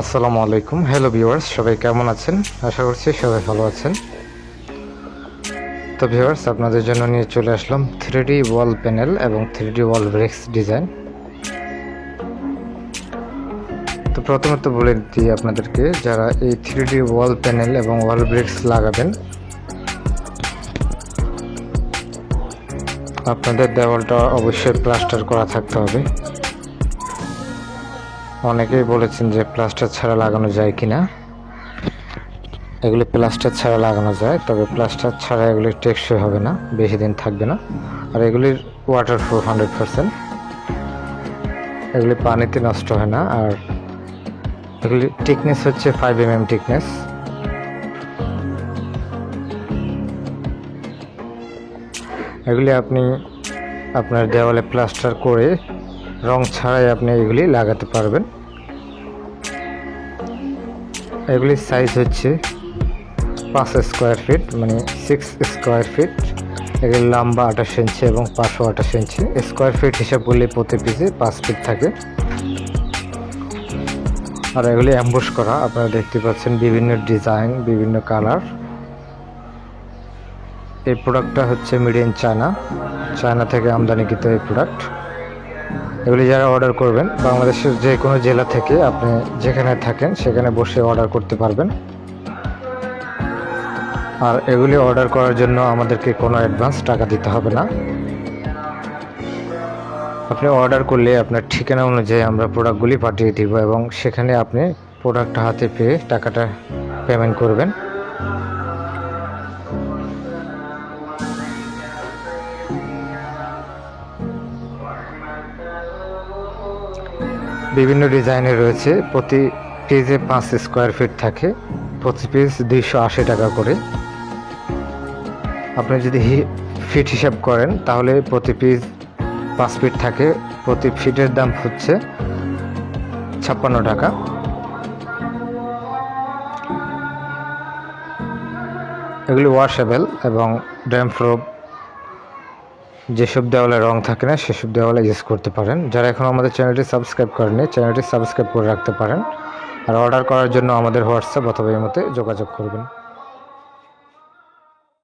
আসসালামু আলাইকুম। Hello viewers, সবাই কেমন আছেন? আশা করছি সবাই ভালো আছেন। তো ভিউয়ার্স, আপনাদের জন্য নিয়ে চলে আসলাম 3D ওয়াল প্যানেল এবং 3D ওয়াল ব্রিক্স ডিজাইন। তো প্রথমত বলে দিই আপনাদেরকে, যারা এই 3D ওয়াল প্যানেল এবং ওয়াল ব্রিক্স লাগাবেন, আপনাদের দেওয়ালটা অবশ্যই প্লাস্টার করা থাকতে হবে। অনেকেই বলেছেন যে প্লাস্টার ছাড়া লাগানো যায় কিনা। এগুলি প্লাস্টার ছাড়া লাগানো যায়, তবে প্লাস্টার ছাড়া এগুলি টেকসই হবে না, বেশি দিন থাকবে না। আর এগুলির ওয়াটারপ্রুফ 100%, এগুলি পানিতে নষ্ট হয় না। আর এগুলি টিকনেস হচ্ছে 5 mm টিকনেস। এগুলি আপনি আপনার দেওয়ালে প্লাস্টার করে রং ছাড়াই আপনি এগুলি লাগাতে পারবেন। এগুলির সাইজ হচ্ছে 5 স্কোয়ার ফিট, মানে 6 স্কোয়ার ফিট। এগুলি লম্বা 28 ইঞ্চি এবং 528 ইঞ্চি। স্কোয়ার ফিট হিসাব করলে প্রতি পিসে 5 ফিট থাকে। আর এগুলি অ্যাম্বুশ করা, আপনারা দেখতে পাচ্ছেন বিভিন্ন ডিজাইন, বিভিন্ন কালার। এই প্রোডাক্টটা হচ্ছে মেড ইন চায়না থেকে আমদানিকৃত এই প্রোডাক্ট। এগুলি যারা অর্ডার করবেন, বাংলাদেশের যে কোনো জেলা থেকে আপনি যেখানে থাকেন সেখানে বসে অর্ডার করতে পারবেন। আর এগুলি অর্ডার করার জন্য আমাদেরকে কোনো অ্যাডভান্স টাকা দিতে হবে না। আপনি অর্ডার করলে আপনার ঠিকানা অনুযায়ী আমরা প্রোডাক্টগুলি পাঠিয়ে দিব এবং সেখানে আপনি প্রোডাক্ট হাতে পেয়ে টাকাটা পেমেন্ট করবেন। বিভিন্ন ডিজাইনের রয়েছে, প্রতি পিসে 5 স্কোয়ার ফিট থাকে, প্রতি পিস 280 টাকা করে। আপনি যদি ফিট হিসাব করেন তাহলে প্রতি পিস 5 ফিট থাকে, প্রতি ফিটের দাম হচ্ছে 56 টাকা। এগুলি ওয়াশেবল এবং ড্যাম্প প্রুফ। যেসব দেওয়ালে রং থাকে না সেসব দেওয়ালে ইউজ করতে পারেন। যারা এখন আমাদের চ্যানেলটি সাবস্ক্রাইব করেনি, চ্যানেলটি সাবস্ক্রাইব করে রাখতে পারেন। আর অর্ডার করার জন্য আমাদের হোয়াটসঅ্যাপ অথবা ইমোতে যোগাযোগ করবেন।